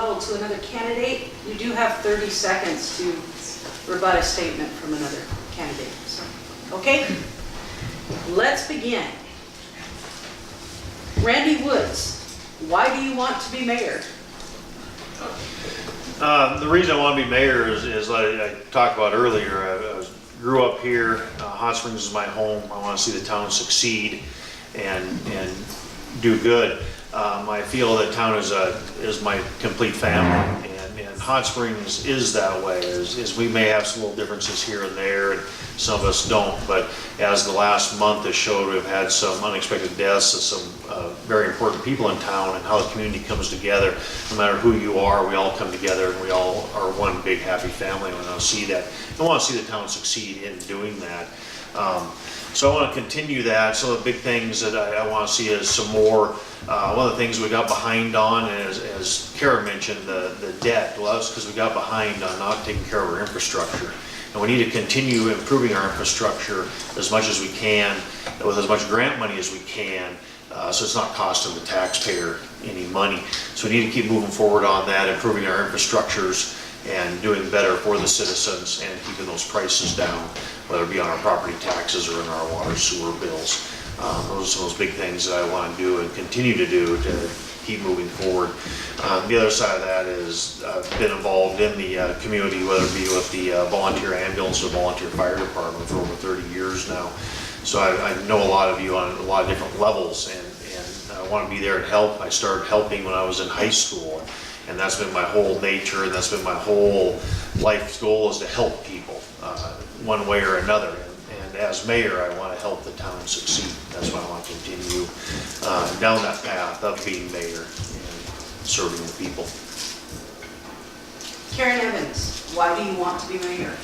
rebuttal to another candidate, you do have 30 seconds to rebut a statement from another candidate. So, okay, let's begin. Randy Woods, why do you want to be mayor? The reason I want to be mayor is like I talked about earlier. I grew up here. Hot Springs is my home. I want to see the town succeed and do good. I feel that town is my complete family, and Hot Springs is that way. Is we may have some little differences here and there, and some of us don't. But as the last month has showed, we've had some unexpected deaths of some very important people in town, and how the community comes together. No matter who you are, we all come together, and we all are one big happy family. And I want to see that. I want to see the town succeed in doing that. So I want to continue that. So the big things that I want to see is some more. One of the things we got behind on, as Kara mentioned, the debt. Well, that's because we got behind on not taking care of our infrastructure. And we need to continue improving our infrastructure as much as we can, with as much grant money as we can, so it's not costing the taxpayer any money. So we need to keep moving forward on that, improving our infrastructures and doing better for the citizens and keeping those prices down, whether it be on our property taxes or in our water sewer bills. Those are some of those big things that I want to do and continue to do to keep moving forward. The other side of that is I've been involved in the community, whether it be with the volunteer ambulance or volunteer fire department for over 30 years now. So I know a lot of you on a lot of different levels, and I want to be there and help. I started helping when I was in high school, and that's been my whole nature, and that's been my whole life's goal, is to help people one way or another. And as mayor, I want to help the town succeed. That's why I want to continue down that path of being mayor and serving the people. Karen Evans, why do you want to be mayor?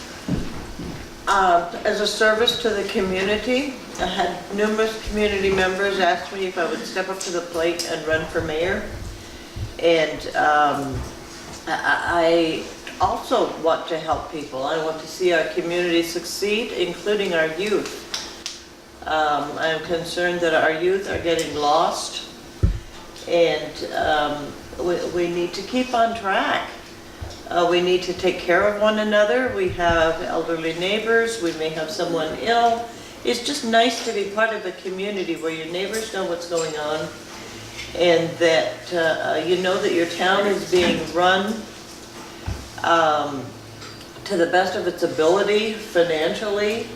As a service to the community, I had numerous community members ask me if I would step up to the plate and run for mayor. And I also want to help people. I want to see our community succeed, including our youth. I'm concerned that our youth are getting lost, and we need to keep on track. We need to take care of one another. We have elderly neighbors. We may have someone ill. It's just nice to be part of a community where your neighbors know what's going on, and that you know that your town is being run to the best of its ability financially,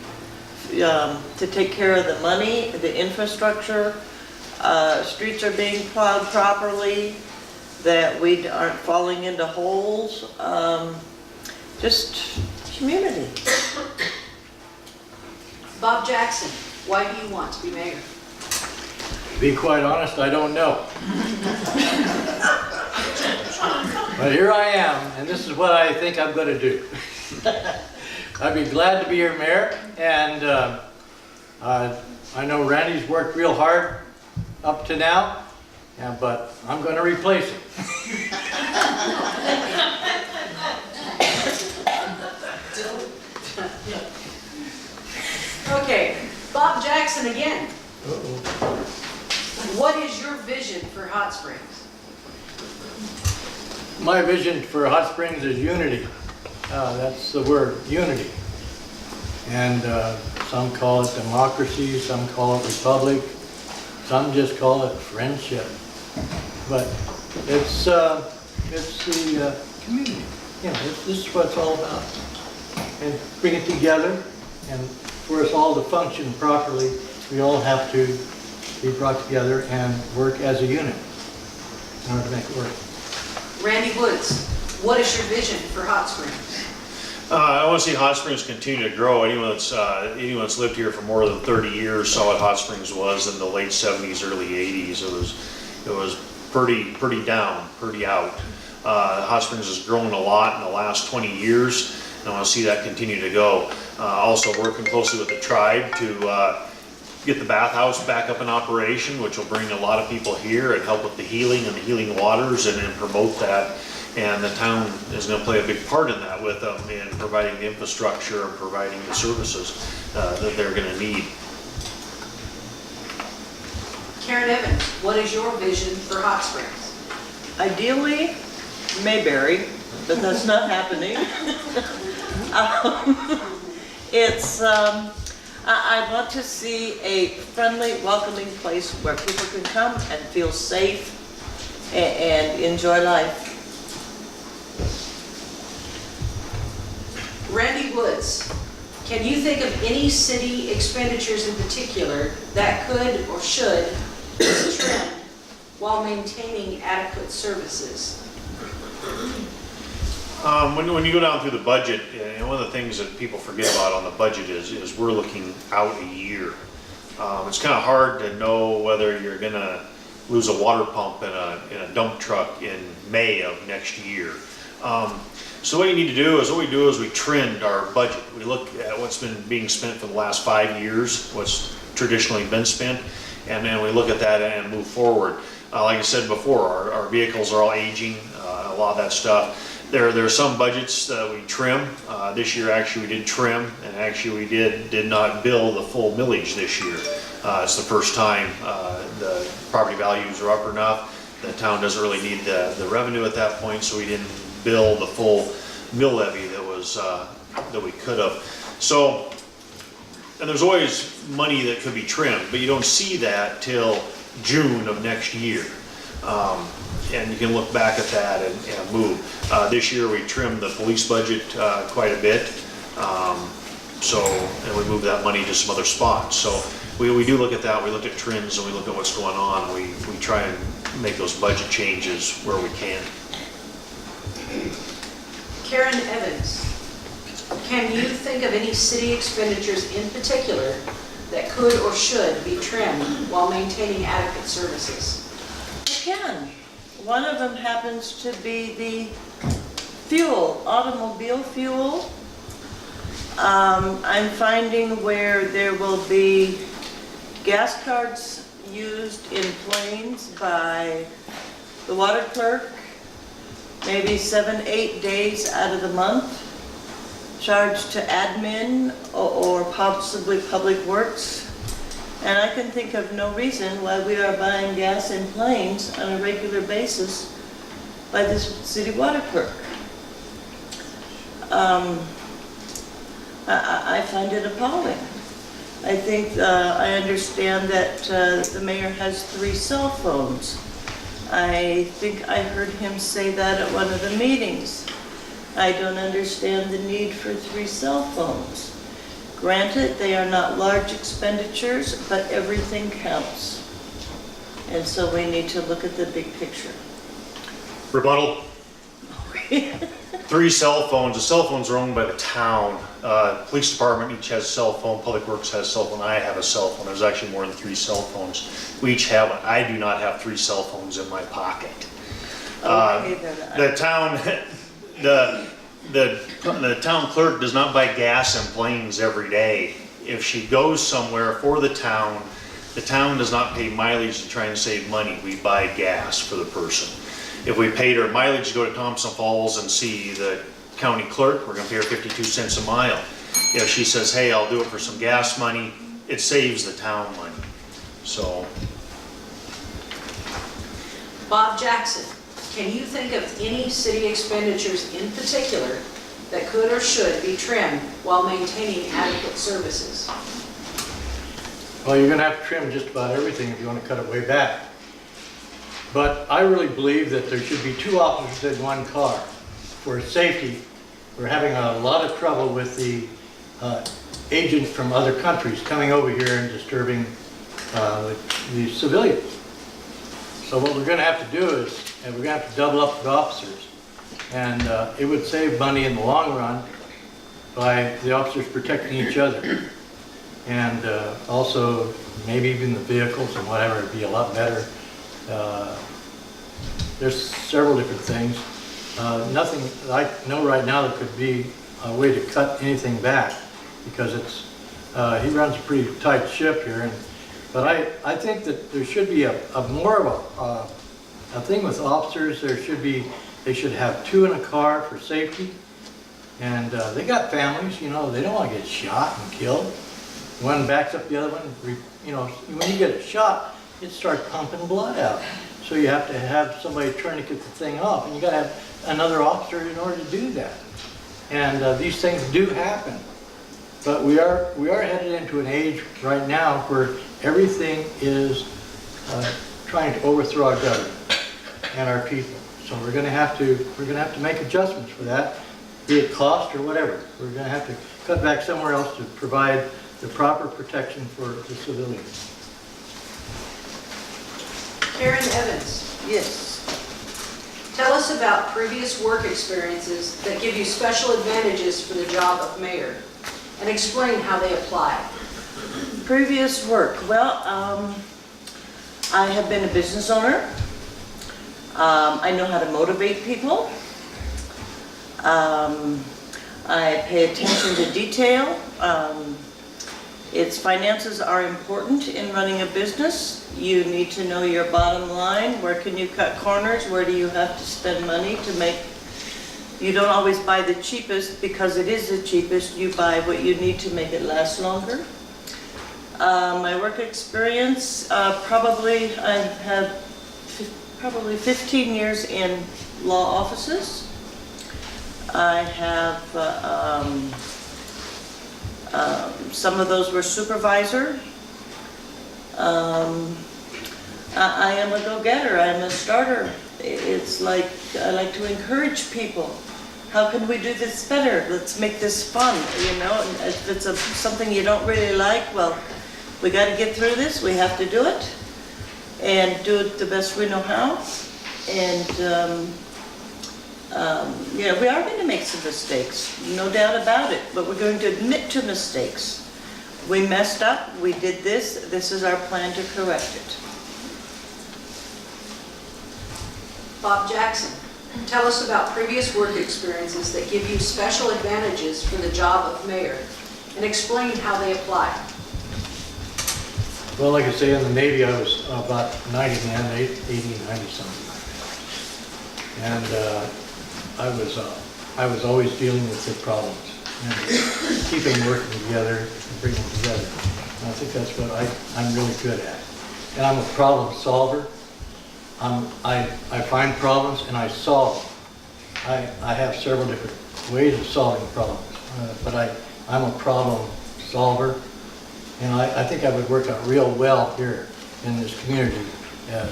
to take care of the money, the infrastructure, streets are being plowed properly, that we aren't falling into holes, just community. Bob Jackson, why do you want to be mayor? To be quite honest, I don't know. But here I am, and this is what I think I'm going to do. I'd be glad to be your mayor, and I know Randy's worked real hard up to now, but I'm going to replace him. Okay, Bob Jackson again. What is your vision for Hot Springs? My vision for Hot Springs is unity. That's the word, unity. And some call it democracy, some call it republic, some just call it friendship. But it's the community. You know, this is what it's all about. And bring it together, and for us all to function properly, we all have to be brought together and work as a unit in order to make it work. Randy Woods, what is your vision for Hot Springs? I want to see Hot Springs continue to grow. Anyone that's lived here for more than 30 years saw what Hot Springs was in the late 70s, early 80s. It was pretty down, pretty out. Hot Springs has grown a lot in the last 20 years, and I want to see that continue to go. Also working closely with the tribe to get the bathhouse back up in operation, which will bring a lot of people here and help with the healing and the healing waters, and promote that. And the town is going to play a big part in that with them, in providing the infrastructure and providing the services that they're going to need. Karen Evans, what is your vision for Hot Springs? Ideally, Mayberry, but that's not happening. I want to see a friendly, welcoming place where people can come and feel safe and enjoy life. Randy Woods, can you think of any city expenditures in particular that could or should be trimmed while maintaining adequate services? When you go down through the budget, one of the things that people forget about on the budget is we're looking out a year. It's kind of hard to know whether you're gonna lose a water pump in a dump truck in May of next year. So what you need to do is, we trend our budget. We look at what's been being spent for the last 5 years, what's traditionally been spent, and then we look at that and move forward. Like I said before, our vehicles are all aging, a lot of that stuff. There are some budgets that we trim. This year, actually, we did trim, and actually, we did not bill the full millage this year. It's the first time the property values are up enough. The town doesn't really need the revenue at that point, so we didn't bill the full mill levy that we could have. So, and there's always money that could be trimmed, but you don't see that till June of next year. And you can look back at that and move. This year we trimmed the police budget quite a bit. And we moved that money to some other spots. So we do look at that, we look at trends, and we look at what's going on. We try and make those budget changes where we can. Karen Evans, can you think of any city expenditures in particular that could or should be trimmed while maintaining adequate services? Again, one of them happens to be the fuel, automobile fuel. I'm finding where there will be gas cards used in planes by the water clerk, maybe 7-8 days out of the month, charged to admin or possibly public works. And I can think of no reason why we are buying gas in planes on a regular basis by this city water clerk. I find it appalling. I think, I understand that the mayor has 3 cell phones. I think I heard him say that at one of the meetings. I don't understand the need for 3 cell phones. Granted, they are not large expenditures, but everything counts. And so we need to look at the big picture. Rebuttal. 3 cell phones. The cell phones are owned by the town. Police department each has a cell phone. Public Works has a cell phone. I have a cell phone. There's actually more than 3 cell phones. We each have one. I do not have 3 cell phones in my pocket. The town, the town clerk does not buy gas in planes every day. If she goes somewhere for the town does not pay mileage to try and save money. We buy gas for the person. If we paid her mileage to go to Thompson Falls and see the county clerk, we're gonna pay her 52 cents a mile. If she says, hey, I'll do it for some gas money, it saves the town money. So. Bob Jackson, can you think of any city expenditures in particular that could or should be trimmed while maintaining adequate services? Well, you're gonna have to trim just about everything if you want to cut it way back. But I really believe that there should be 2 officers in 1 car for safety. We're having a lot of trouble with the agents from other countries coming over here and disturbing the civilians. So what we're going to have to do is, we're going to have to double up the officers. And it would save money in the long run by the officers protecting each other. And also, maybe even the vehicles and whatever, it'd be a lot better. There's several different things. Nothing I know right now that could be a way to cut anything back, because it's he runs a pretty tight ship here. But I think that there should be a more of a thing with officers. They should have 2 in a car for safety. And they got families, you know, they don't want to get shot and killed. One backs up the other one. You know, when you get a shot, it starts pumping blood out. so you have to have somebody tourniquet the thing off, and you gotta have another officer in order to do that. And these things do happen. But we are headed into an age right now where everything is trying to overthrow our government and our people. So we're gonna have to make adjustments for that, be it cost or whatever. We're gonna have to cut back somewhere else to provide the proper protection for the civilians. Karen Evans, Yes. tell us about previous work experiences that give you special advantages for the job of mayor, and explain how they apply. Previous work, well, I have been a business owner. I know how to motivate people. I pay attention to detail. Finances are important in running a business. You need to know your bottom line. Where can you cut corners? Where do you have to spend money to make... You don't always buy the cheapest because it is the cheapest. You buy what you need to make it last longer. My work experience, probably I've had probably 15 years in law offices. I have, some of those were supervisor. I am a go-getter, I am a starter. It's like, I like to encourage people. How can we do this better? Let's make this fun, you know? And if it's something you don't really like, well, we got to get through this, we have to do it. And do it the best we know how. And, yeah, we are going to make some mistakes, no doubt about it, but we're going to admit to mistakes. We messed up, we did this is our plan to correct it. Bob Jackson, tell us about previous work experiences that give you special advantages for the job of mayor, and explain how they apply. Well, like I say, in the Navy, I was about 90 then, 80, 90 something. And I was always dealing with the problems and keeping them working together and bringing them together. And I think that's what I'm really good at. And I'm a problem solver. I find problems and I solve them. I have several different ways of solving problems, but I'm a problem solver. And I think I would work out real well here in this community,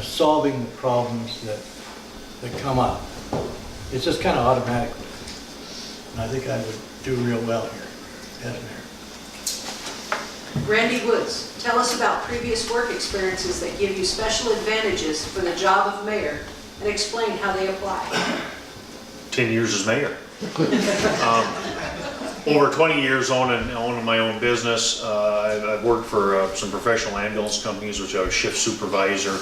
solving the problems that come up. It's just kind of automatic. And I think I would do real well here as mayor. Randy Woods, tell us about previous work experiences that give you special advantages for the job of mayor, and explain how they apply. 10 years as mayor. Over 20 years owning my own business. I've worked for some professional ambulance companies, which I was shift supervisor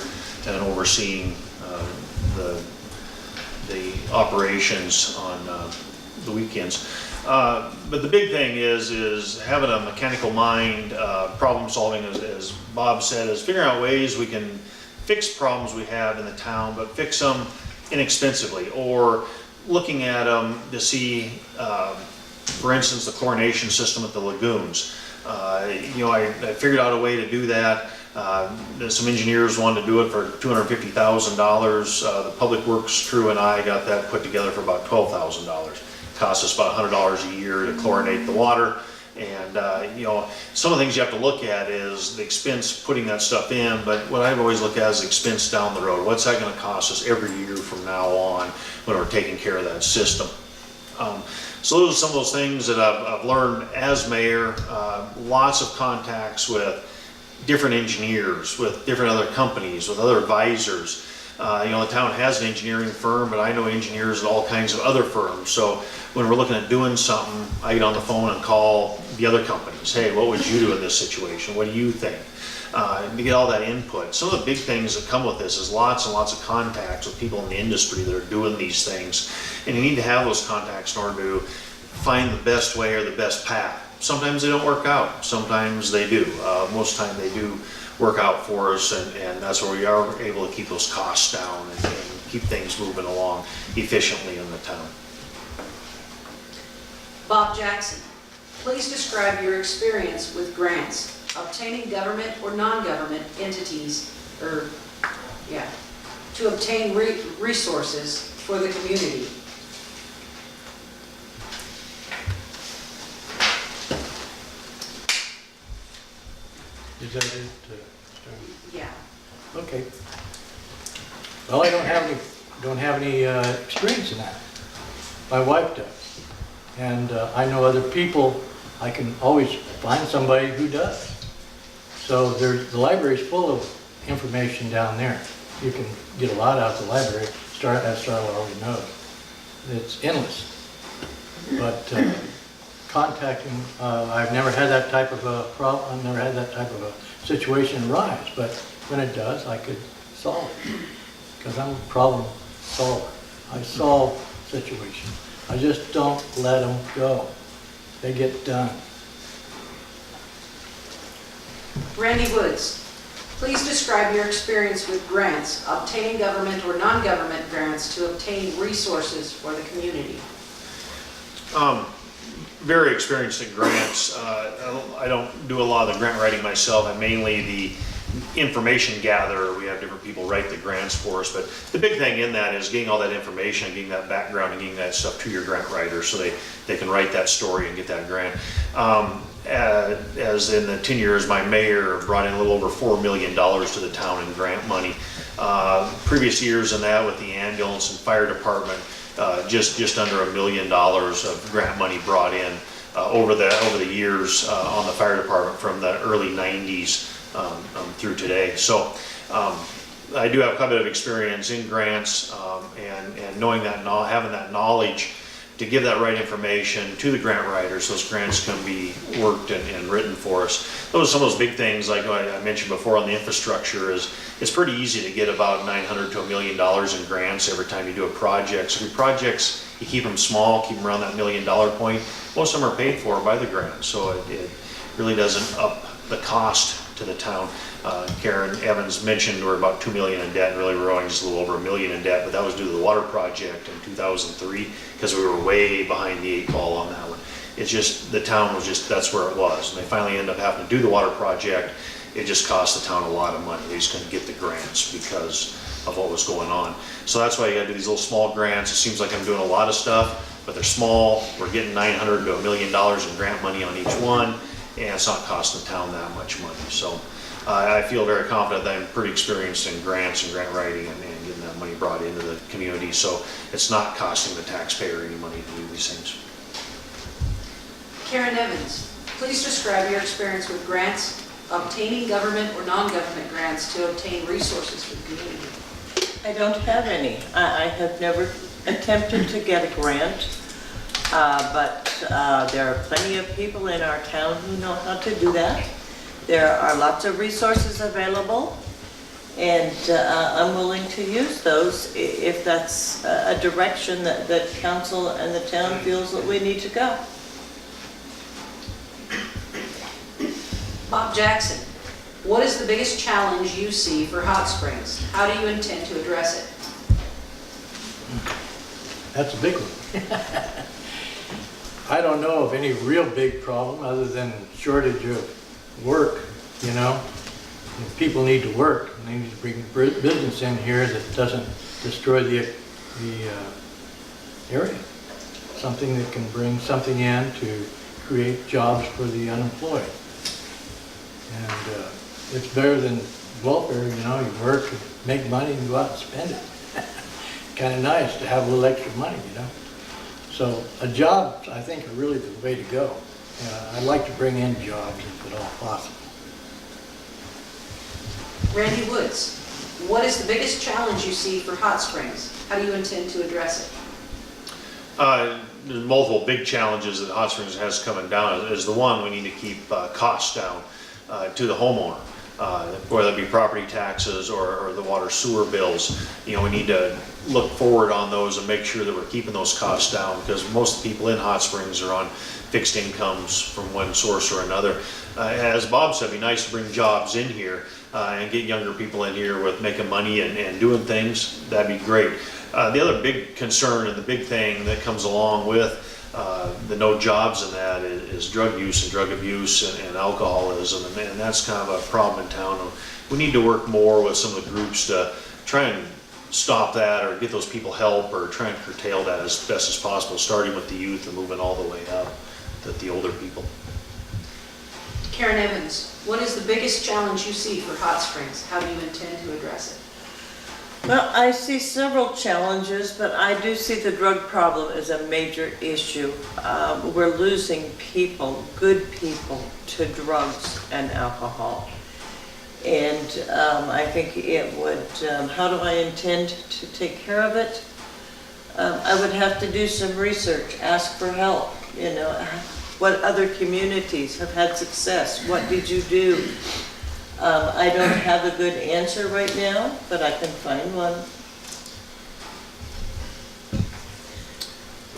and overseeing the operations on the weekends. But the big thing is having a mechanical mind, problem solving, as Bob said, is figuring out ways we can fix problems we have in the town, but fix them inexpensively, or looking at them to see, for instance, the chlorination system at the lagoons. You know, I figured out a way to do that. Some engineers wanted to do it for $250,000. The Public Works crew and I got that put together for about $12,000. Costs us about $100 a year to chlorinate the water. And you know, some of the things you have to look at is the expense putting that stuff in, but what I've always looked at is expense down the road. What's that going to cost us every year from now on when we're taking care of that system? So those are some of those things that I've learned as mayor. Lots of contacts with different engineers, with different other companies, with other advisors. You know, the town has an engineering firm, but I know engineers at all kinds of other firms. So when we're looking at doing something, I get on the phone and call the other companies. Hey, what would you do in this situation? What do you think? To get all that input. Some of the big things that come with this is lots and lots of contacts with people in the industry that are doing these things. And you need to have those contacts in order to find the best way or the best path. Sometimes they don't work out. Sometimes they do. Most of the time they do work out for us, and that's where we are able to keep those costs down and keep things moving along efficiently in the town. Bob Jackson, please describe your experience with grants, obtaining government or non-government entities, to obtain resources for the community. Is that it? Yeah. Okay. Well, I don't have any experience in that. My wife does. And I know other people, I can always find somebody who does. So the library's full of information down there. You can get a lot out of the library, as Starla already knows. It's endless. But contacting, I've never had that type of a problem, I've never had that type of a situation arise, but when it does, I could solve it. Because I'm a problem solver. I solve situations. I just don't let them go. They get done. Randy Woods, please describe your experience with grants, obtaining government or non-government grants to obtain resources for the community. Very experienced in grants. I don't do a lot of the grant writing myself. I'm mainly the information gatherer. We have different people write the grants for us, but the big thing in that is getting all that information, getting that background, and getting that stuff to your grant writer so they can write that story and get that grant. As in the 10 years, my mayor brought in a little over $4 million to the town in grant money. Previous years in that with the ambulance and fire department, just under $1 million of grant money brought in over the years on the fire department from the early 90s through today. So I do have quite a bit of experience in grants and knowing that, having that knowledge to give that right information to the grant writers, those grants can be worked and written for us. Those are some of those big things, like I mentioned before on the infrastructure, is it's pretty easy to get about $900 to $1 million in grants every time you do a project. So your projects, you keep them small, keep them around that $1 million point. Most of them are paid for by the grant, so it really doesn't up the cost to the town. Karen Evans mentioned we're about $2 million in debt, and really we're owing just a little over $1 million in debt, but that was due to the water project in 2003 because we were way behind the 8 ball on that one. It's just, the town was just, that's where it was. And they finally ended up having to do the water project. It just cost the town a lot of money. They just couldn't get the grants because of what was going on. So that's why you gotta do these little small grants. It seems like I'm doing a lot of stuff, but they're small. We're getting $900 to $1 million in grant money on each one, and it's not costing the town that much money. So I feel very confident that I'm pretty experienced in grants and grant writing and getting that money brought into the community. So it's not costing the taxpayer any money to do these things. Karen Evans, please describe your experience with grants, obtaining government or non-government grants to obtain resources for the community. I don't have any. I have never attempted to get a grant, but there are plenty of people in our town who know how to do that. There are lots of resources available, and I'm willing to use those if that's a direction that council and the town feels that we need to go. Bob Jackson, what is the biggest challenge you see for Hot Springs? How do you intend to address it? That's a big one. I don't know of any real big problem other than shortage of work, you know. If people need to work, and they need to bring business in here that doesn't destroy the area. Something that can bring something in to create jobs for the unemployed. And it's better than welfare, you know. You work, make money, and go out and spend it. Kind of nice to have a little extra money, you know. So jobs, I think, are really the way to go. I'd like to bring in jobs if at all possible. Randy Woods, what is the biggest challenge you see for Hot Springs? How do you intend to address it? There's multiple big challenges that Hot Springs has coming down. Is the one, we need to keep costs down to the homeowner, whether it be property taxes or the water sewer bills. You know, we need to look forward on those and make sure that we're keeping those costs down, because most of the people in Hot Springs are on fixed incomes from one source or another. As Bob said, it'd be nice to bring jobs in here and get younger people in here with making money and doing things. That'd be great. The other big concern and the big thing that comes along with the no jobs in that is drug use and drug abuse and alcoholism, and that's kind of a problem in town. We need to work more with some of the groups to try and stop that or get those people help or try and curtail that as best as possible, starting with the youth and moving all the way up to the older people. Karen Evans, what is the biggest challenge you see for Hot Springs? How do you intend to address it? Well, I see several challenges, but I do see the drug problem as a major issue. We're losing people, good people, to drugs and alcohol. And I think it would, how do I intend to take care of it? I would have to do some research, ask for help, you know, what other communities have had success, what did you do? I don't have a good answer right now, but I can find one.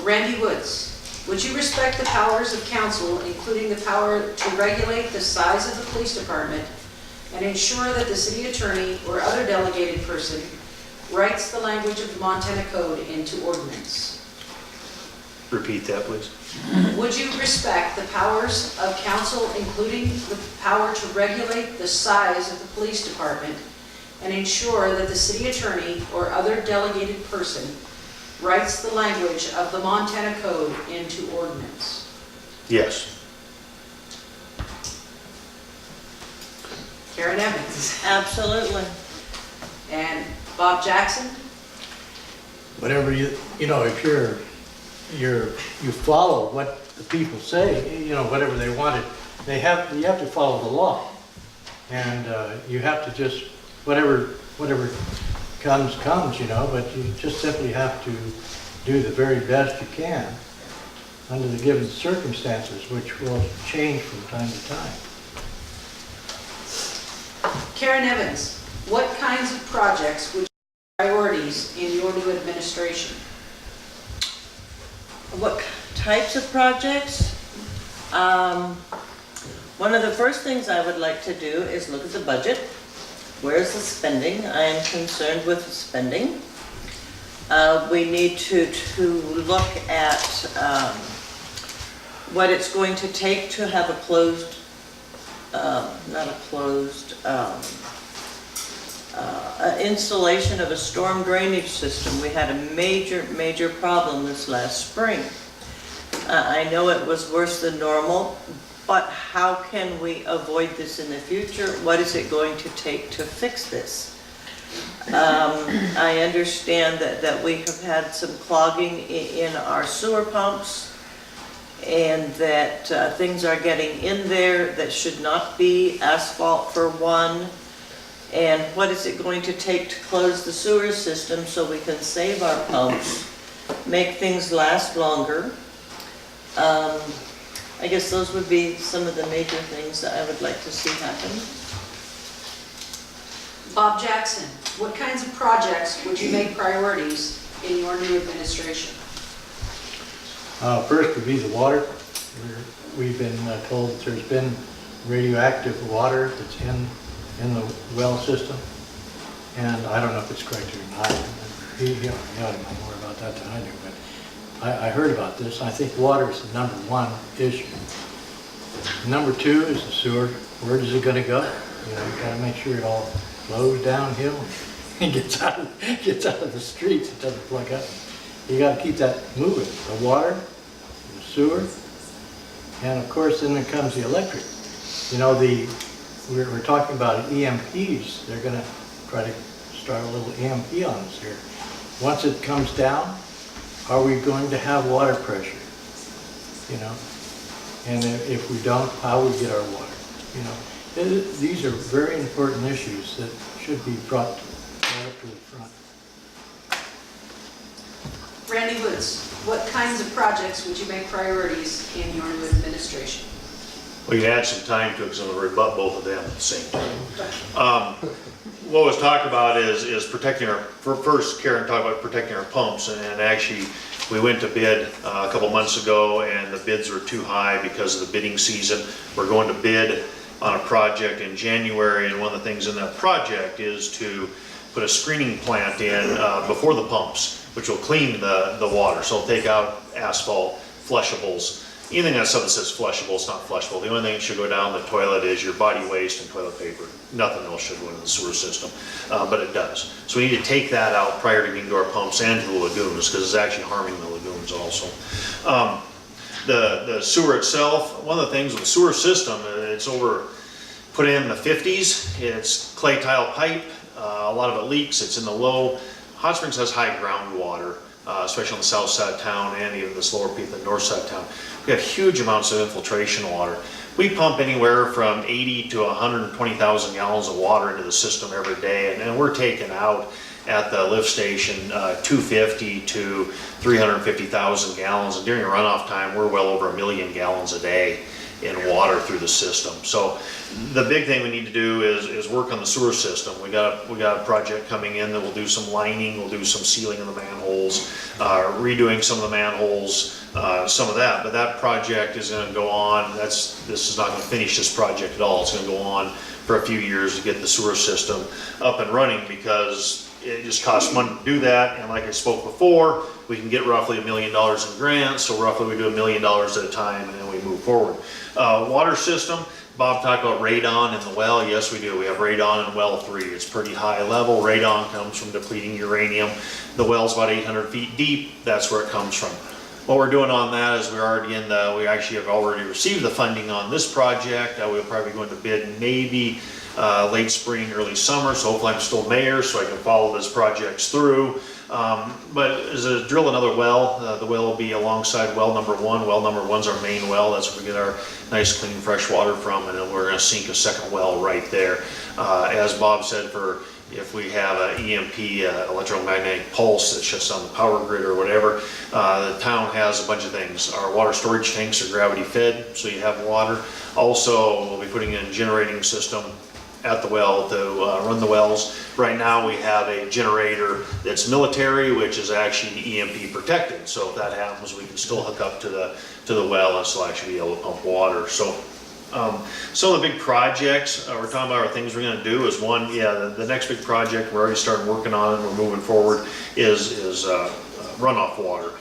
Randy Woods, would you respect the powers of council, including the power to regulate the size of the police department and ensure that the city attorney or other delegated person writes the language of the Montana Code into ordinance? Repeat that, please. Would you respect the powers of council, including the power to regulate the size of the police department and ensure that the city attorney or other delegated person writes the language of the Montana Code into ordinance? Yes. Karen Evans. Absolutely. And Bob Jackson? Whatever you know, if you follow what the people say, you know, whatever they wanted, you have to follow the law. And you have to just, whatever comes, you know, but you just simply have to do the very best you can under the given circumstances, which will change from time to time. Karen Evans, what kinds of projects would you priorities in your new administration? What types of projects? One of the first things I would like to do is look at the budget. Where's the spending? I am concerned with the spending. We need to look at what it's going to take to have a closed, installation of a storm drainage system. We had a major problem this last spring. I know it was worse than normal, but how can we avoid this in the future? What is it going to take to fix this? I understand that we have had some clogging in our sewer pumps and that things are getting in there that should not be, asphalt for one. And what is it going to take to close the sewer system so we can save our pumps, make things last longer? I guess those would be some of the major things that I would like to see happen. Bob Jackson, what kinds of projects would you make priorities in your new administration? First would be the water. We've been told that there's been radioactive water that's in the well system, and I don't know if it's correct or not. He ought to know more about that than I do, but I heard about this. I think water is the number one issue. Number two is the sewer. Where is it going to go? You know, you got to make sure it all flows downhill and gets out of the streets. It doesn't plug up. You got to keep that moving. The water, the sewer, and of course then there comes the electric. You know, we're talking about EMPs. They're going to try to start a little EMP on us here. Once it comes down, are we going to have water pressure? You know, and if we don't, how we get our water? You know, these are very important issues that should be brought right up to the front. Randy Woods, what kinds of projects would you make priorities in your new administration? Well, you can add some time to it because I'm going to rebut both of them at the same time. What was talked about is protecting our, first Karen talked about protecting our pumps, and actually we went to bid a couple months ago and the bids were too high because of the bidding season. We're going to bid on a project in January, and one of the things in that project is to put a screening plant in before the pumps, which will clean the water. So it'll take out asphalt, flushables, anything that stuff that says flushable, it's not flushable. The only thing that should go down the toilet is your body waste and toilet paper. Nothing else should go into the sewer system, but it does. So we need to take that out prior to getting to our pumps and to the lagoons, because it's actually harming the lagoons also. The sewer itself, one of the things with the sewer system, it's put in the 50s. It's clay tile pipe. A lot of it leaks. It's in the low. Hot Springs has high groundwater, especially on the south side of town and even this lower peak, the north side of town. We have huge amounts of infiltration water. We pump anywhere from 80 to 120,000 gallons of water into the system every day, and we're taking out at the lift station 250 to 350,000 gallons, and during runoff time we're well over 1 million gallons a day in water through the system. So the big thing we need to do is work on the sewer system. We got a project coming in that will do some lining, we'll do some sealing of the manholes, redoing some of the manholes, some of that. But that project is going to go on. This is not going to finish this project at all. It's going to go on for a few years to get the sewer system up and running, because it just costs money to do that. And like I spoke before, we can get roughly $1 million in grants. So roughly we do $1 million at a time, and then we move forward. Water system, Bob talked about radon in the well. Yes, we do. We have radon in well 3. It's pretty high level. Radon comes from depleting uranium. The well's about 800 feet deep. That's where it comes from. What we're doing on that is we actually have already received the funding on this project. We'll probably go into bid maybe late spring, early summer. So hopefully I'm still mayor so I can follow this project through. But as a drill another well, the well will be alongside well number 1. Well number 1's our main well. That's where we get our nice clean fresh water from, and then we're going to sink a second well right there. As Bob said, if we have an EMP, electromagnetic pulse that shuts down the power grid or whatever, the town has a bunch of things. Our water storage tanks are gravity fed, so you have water. Also, we'll be putting in a generating system at the well to run the wells. Right now we have a generator that's military, which is actually EMP protected. So if that happens, we can still hook up to the well and still actually be able to pump water. So some of the big projects we're talking about are things we're going to do is one, the next big project we're already starting working on and we're moving forward is runoff water.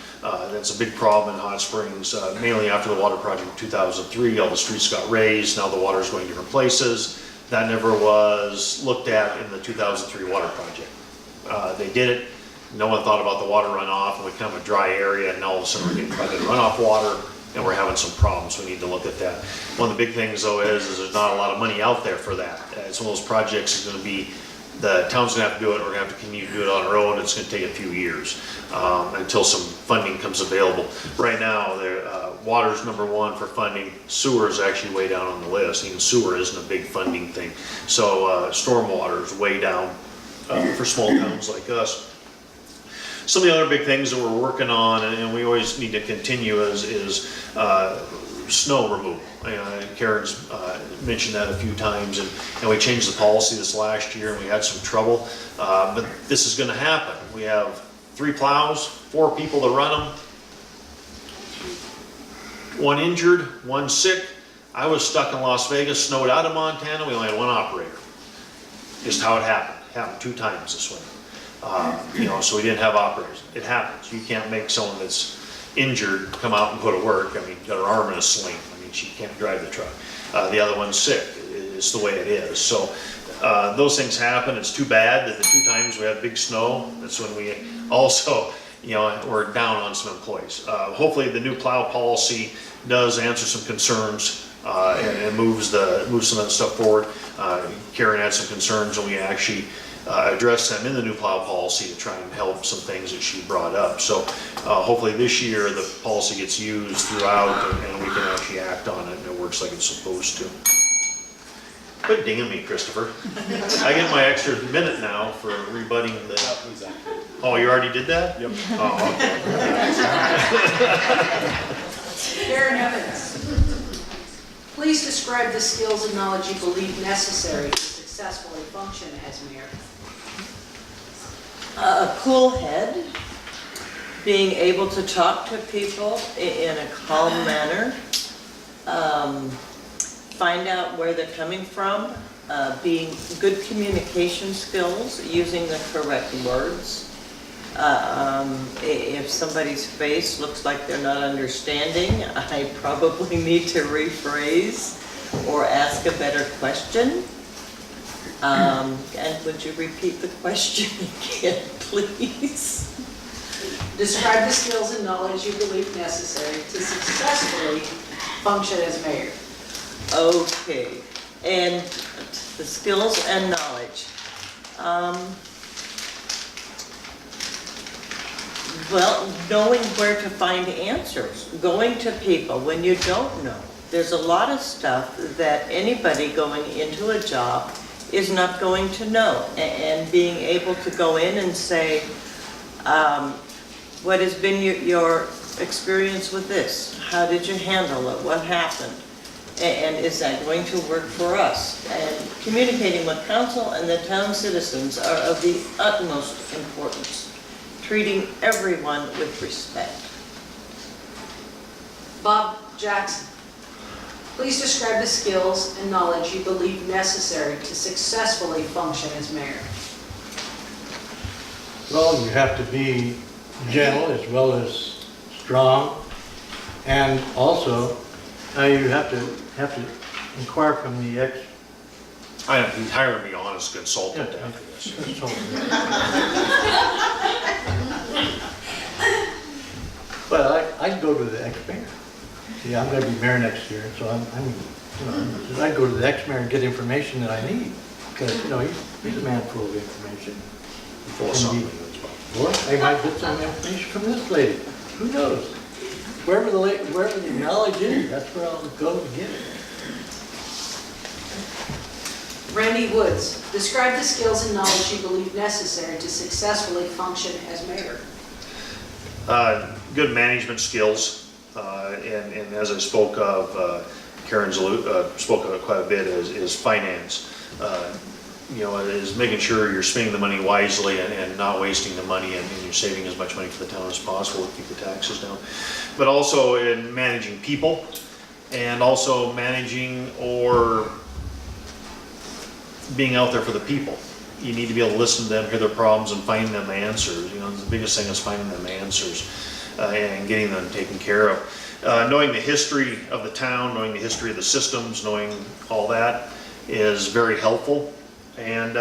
That's a big problem in Hot Springs, mainly after the water project in 2003. All the streets got raised, now the water is going different places. That never was looked at in the 2003 water project. They did it, no one thought about the water runoff, and we kind of a dry area, and all of a sudden we're getting flooded runoff water, and we're having some problems. We need to look at that. One of the big things though is there's not a lot of money out there for that. It's one of those projects that's going to be, the town's going to have to do it, we're going to have to continue to do it on our own. It's going to take a few years until some funding comes available. Right now, water's number 1 for funding. Sewer is actually way down on the list. Even sewer isn't a big funding thing. So stormwater is way down for small towns like us. Some of the other big things that we're working on, and we always need to continue, is snow removal. Karen's mentioned that a few times, and we changed the policy this last year, and we had some trouble. But this is going to happen. We have 3 plows, 4 people to run them, 1 injured, 1 sick. I was stuck in Las Vegas, snowed out of Montana. We only had 1 operator. Just how it happened. It happened 2 times this winter. So we didn't have operators. It happens. You can't make someone that's injured come out and go to work. I mean, got her arm in a sling. I mean, she can't drive the truck. The other one's sick. It's the way it is. So those things happen. It's too bad that the 2 times we had big snow, that's when we also, we're down on some employees. Hopefully the new plow policy does answer some concerns and moves some of that stuff forward. Karen had some concerns, and we actually address them in the new plow policy to try and help some things that she brought up. So hopefully this year the policy gets used throughout, and we can actually act on it and it works like it's supposed to. Quit dinging me, Christopher. I get my extra minute now for rebutting the... Oh, you already did that? Yep. Oh, okay. Karen Evans, please describe the skills and knowledge you believe necessary to successfully function as mayor. A cool head, being able to talk to people in a calm manner, find out where they're coming from, being good communication skills, using the correct words, If somebody's face looks like they're not understanding, I probably need to rephrase or ask a better question. And would you repeat the question again, please? Describe the skills and knowledge you believe necessary to successfully function as mayor. Okay, and the skills and knowledge. Well, knowing where to find answers, going to people when you don't know. There's a lot of stuff that anybody going into a job is not going to know. And being able to go in and say, what has been your experience with this? How did you handle it? What happened? And is that going to work for us? And communicating with council and the town citizens are of the utmost importance. Treating everyone with respect. Bob Jackson, please describe the skills and knowledge you believe necessary to successfully function as mayor. Well, you have to be gentle as well as strong, and also you have to inquire from the He's hiring me on as a consultant after this. But I'd go to the ex-mayor. See, I'm gonna be mayor next year, so I'd go to the ex-mayor and get information that I need, because, he's a man full of information. Full of something that's about. Or I might get some information from this lady, who knows? Wherever the knowledge is, that's where I'll go and get it. Randy Woods, describe the skills and knowledge you believe necessary to successfully function as mayor. Good management skills, and as I spoke of, Karen's spoke of it quite a bit, is finance. Is making sure you're spending the money wisely and not wasting the money, and you're saving as much money for the town as possible to keep the taxes down. But also in managing people, and also managing or being out there for the people. You need to be able to listen to them, hear their problems, and find them answers. The biggest thing is finding them answers and getting them taken care of. Knowing the history of the town, knowing the history of the systems, knowing all that is very helpful. And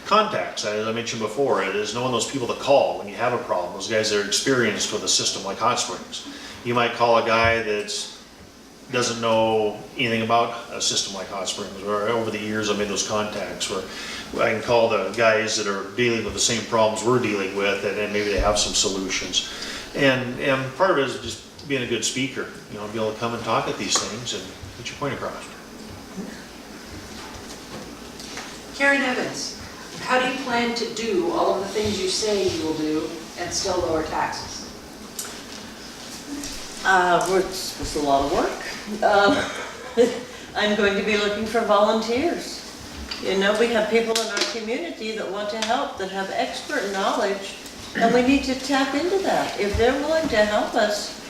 contacts, as I mentioned before, it is knowing those people to call when you have a problem. Those guys that are experienced with a system like Hot Springs. You might call a guy that doesn't know anything about a system like Hot Springs, or over the years I've made those contacts where I can call the guys that are dealing with the same problems we're dealing with, and maybe they have some solutions. And part of it is just being a good speaker, be able to come and talk at these things and get your point across. Karen Evans, how do you plan to do all of the things you say you will do and still lower taxes? It's a lot of work. I'm going to be looking for volunteers. We have people in our community that want to help, that have expert knowledge, and we need to tap into that. If they're willing to help us,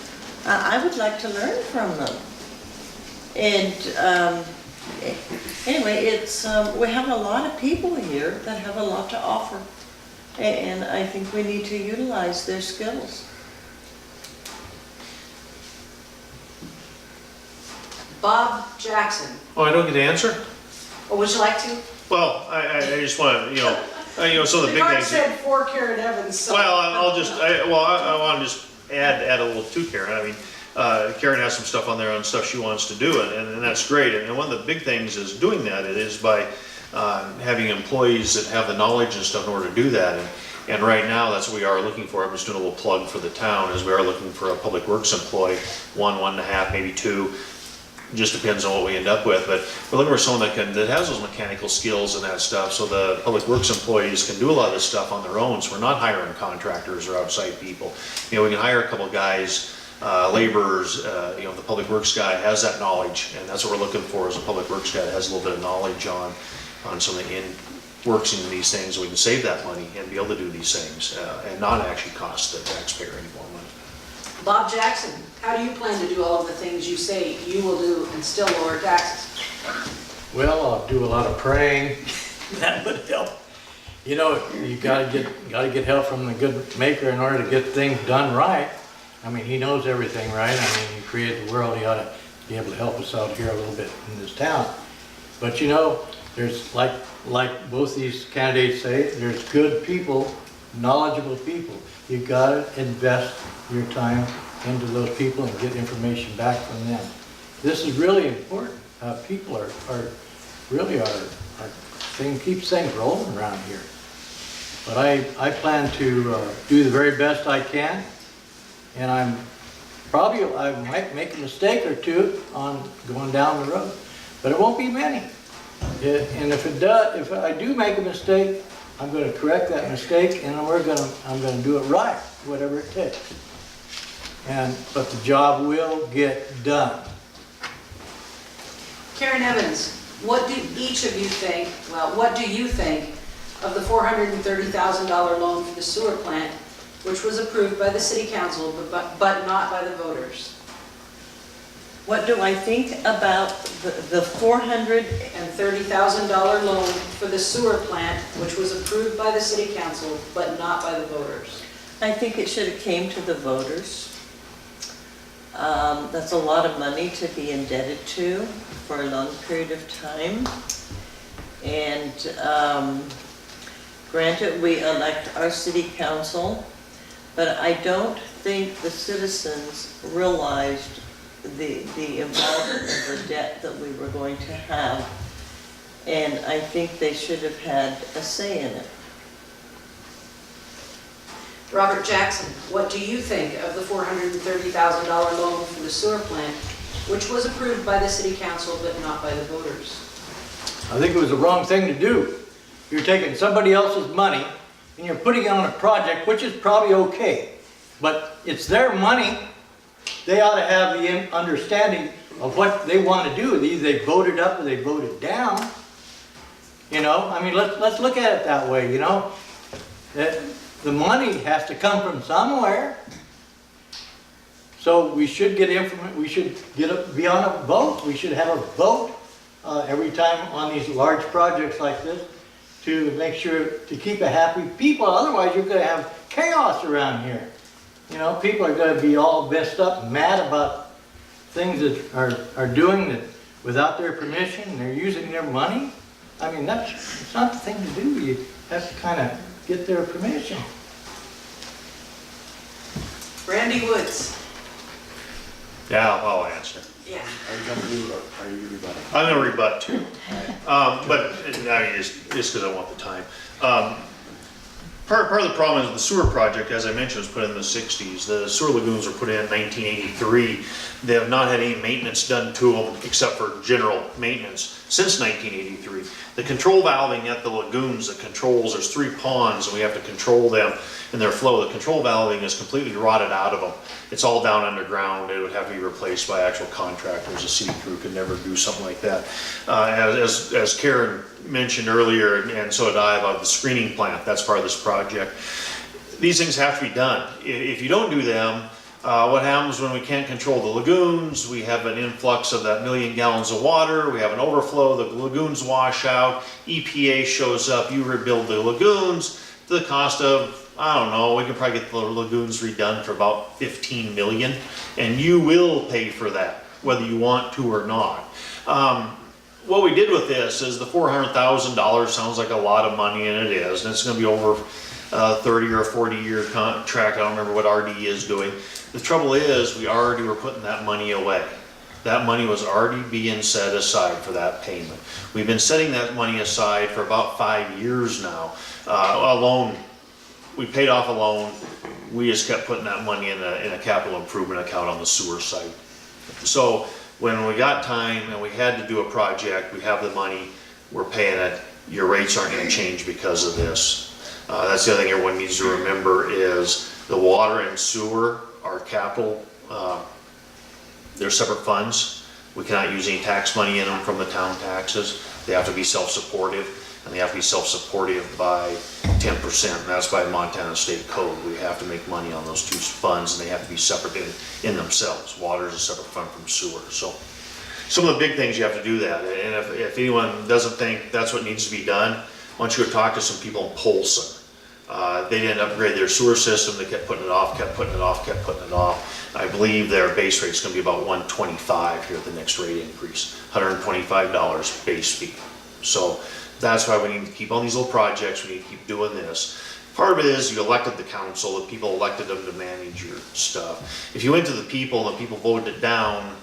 I would like to learn from them. And anyway, we have a lot of people here that have a lot to offer, and I think we need to utilize their skills. Bob Jackson, Oh, I don't get to answer? or would you like to? Well, I just want to, some of the big We've already things. said for Karen Evans, so. Well, I want to just add a little to Karen. I mean, Karen has some stuff on there on stuff she wants to do, and that's great. And one of the big things is doing that. It is by having employees that have the knowledge and stuff in order to do that. And right now, that's what we are looking for. I'm just doing a little plug for the town, is we are looking for a public works employee, 1.5, maybe 2. Just depends on what we end up with, but we're looking for someone that has those mechanical skills and that stuff, so the public works employees can do a lot of this stuff on their own, so we're not hiring contractors or outside people. We can hire a couple of guys, laborers, the public works guy has that knowledge, and that's what we're looking for, is a public works guy that has a little bit of knowledge on something works in these things, so we can save that money and be able to do these things and not actually cost the taxpayer any more money. Bob Jackson, how do you plan to do all of the things you say you will do and still lower taxes? Well, I'll do a lot of praying. That would help. You know, you gotta get help from the good maker in order to get things done right. I mean, he knows everything, right? I mean, he created the world, he ought to be able to help us out here a little bit in this town. But you know, there's, like both these candidates say, there's good people, knowledgeable people. You gotta invest your time into those people and get information back from them. This is really important. People are really our thing, keeps things rolling around here. But I plan to do the very best I can, and I might make a mistake or two on going down the road, but it won't be many. And if I do make a mistake, I'm going to correct that mistake, and I'm going to do it right, whatever it takes. But the job will get done. Karen Evans, what do each of you think, well, what do you think of the $430,000 loan for the sewer plant, which was approved by the city council, but not by the voters? What do I think about the $430,000? $30,000 loan for the sewer plant, which was approved by the city council, but not by the voters? I think it should have came to the voters. That's a lot of money to be indebted to for a long period of time. And granted, we elect our city council, but I don't think the citizens realized the amount of the debt that we were going to have. And I think they should have had a say in it. Robert Jackson, what do you think of the $430,000 loan for the sewer plant, which was approved by the city council but not by the voters? I think it was the wrong thing to do. You're taking somebody else's money and you're putting it on a project, which is probably okay, but it's their money. They ought to have the understanding of what they want to do. Either they voted up or they voted down. You know, I mean, let's look at it that way, you know. The money has to come from somewhere. So we should get information, we should be on a vote. We should have a vote every time on these large projects like this to make sure to keep a happy people. Otherwise you're going to have chaos around here. You know, people are going to be all messed up, mad about things that are doing that without their permission, and they're using their money. I mean, it's not the thing to do. You have to kind of get their permission. Randy Woods. Yeah, I'll answer. Yeah. Are you going to do, or are you rebutting? I'm going to rebut too. But I mean, just because I want the time. Part of the problem is the sewer project, as I mentioned, was put in the 60s. The sewer lagoons were put in 1983. They have not had any maintenance done to them except for general maintenance since 1983. The control valving at the lagoons that controls, there's 3 ponds and we have to control them in their flow. The control valving is completely rotted out of them. It's all down underground. It would have to be replaced by actual contractors. A city crew could never do something like that. As Karen mentioned earlier, and so did I, about the screening plant, that's part of this project. These things have to be done. If you don't do them, what happens when we can't control the lagoons? We have an influx of that 1 million gallons of water, we have an overflow, the lagoons wash out, EPA shows up, you rebuild the lagoons to the cost of, I don't know, we can probably get the lagoons redone for about 15 million, and you will pay for that, whether you want to or not. What we did with this is the $400,000 sounds like a lot of money, and it is, and it's going to be over 30 or 40-year contract. I don't remember what RD is doing. The trouble is, we already were putting that money away. That money was already being set aside for that payment. We've been setting that money aside for about 5 years now. A loan, we paid off a loan. We just kept putting that money in a capital improvement account on the sewer site. So when we got time and we had to do a project, we have the money, we're paying it. Your rates aren't going to change because of this. That's the other thing everyone needs to remember is the water and sewer are capital, they're separate funds. We cannot use any tax money in them from the town taxes. They have to be self-supportive, and they have to be self-supportive by 10%, and that's by Montana State Code. We have to make money on those 2 funds, and they have to be separate in themselves. Water is a separate fund from sewer. So some of the big things you have to do that, and if anyone doesn't think that's what needs to be done, Why don't you go talk to some people in Polson? They didn't upgrade their sewer system, they kept putting it off, kept putting it off, kept putting it off. I believe their base rate's gonna be about $125 here at the next rate increase, $125 base fee. So that's why we need to keep on these little projects, we need to keep doing this. Part of it is you elected the council, the people elected them to manage your stuff. If you went to the people and the people voted it down,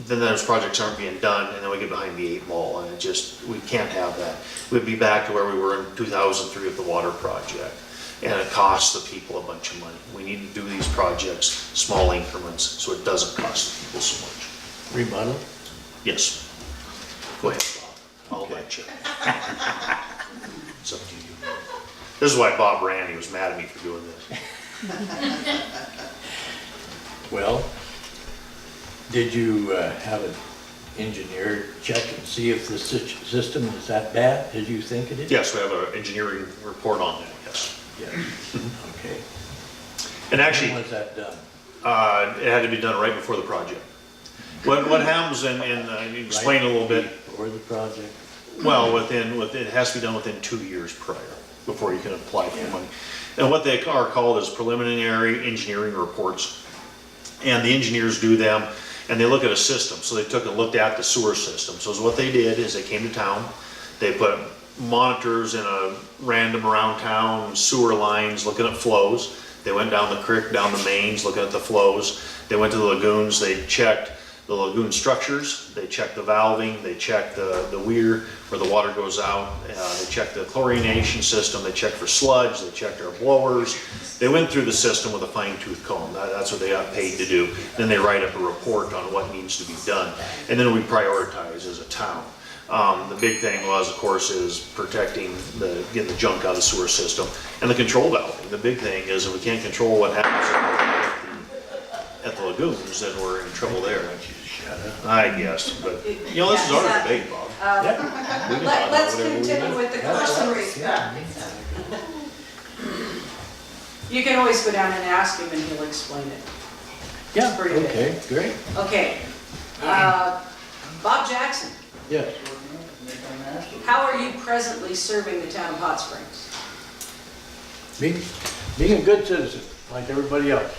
then those projects aren't being done, and then we get behind the 8 ball, and it just, we can't have that. We'd be back to where we were in 2003 with the water project, and it costs the people a bunch of money. We need to do these projects, small increments, so it doesn't cost the people so much. Rebuttal? Yes. Go ahead, Bob. I'll Okay. let you. It's up to you. This is why Bob Randy was mad at me for doing this. Well, did you have an engineer check and see if the system is that bad as you think it is? Yes, we have an engineering report on that, yes. Yes. Okay. And actually, When was that done? it had to be done right before the project. What happens, and you explain a little bit, Before the project? well, it has to be done within 2 years prior, before you can apply for money. And what they are called is preliminary engineering reports. And the engineers do them, and they look at a system. So they took and looked at the sewer system. So what they did is they came to town, they put monitors in a random around town, sewer lines, looking at flows. They went down the creek, down the mains, looking at the flows. They went to the lagoons, they checked the lagoon structures, they checked the valving, they checked the weir where the water goes out, they checked the chlorination system, they checked for sludge, they checked our blowers. They went through the system with a fine-tooth comb. That's what they got paid to do. Then they write up a report on what needs to be done. And then we prioritize as a town. The big thing was, of course, is protecting getting the junk out of the sewer system and the control valve. The big thing is if we can't control what happens at the lagoons, then we're in trouble there. I guess, but, you know, this is our debate, Bob. Let's continue with the question. You can always go down and ask him and he'll explain it. Yeah, Pretty good. okay, great. Okay. Bob Jackson, Yes. how are you presently serving the town of Hot Springs? Being a good citizen, like everybody else.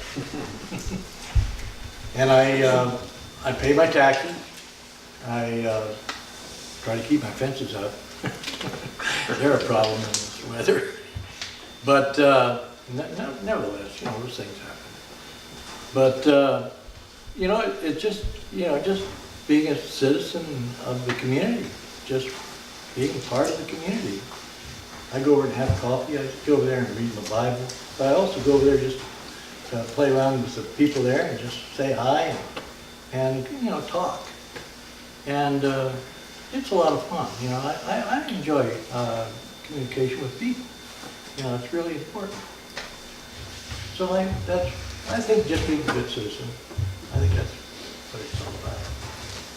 And I pay my taxes. I try to keep my fences up. They're a problem in this weather. But nevertheless, you know, those things happen. But, you know, it's just, you know, just being a citizen of the community, just being part of the community. I go over and have coffee, I go over there and read my Bible, but I also go over there just to play around with the people there and just say hi and you know, talk. And it's a lot of fun, you know, I enjoy communication with people. You know, it's really important. So I think just being a good citizen, I think that's what it's all about.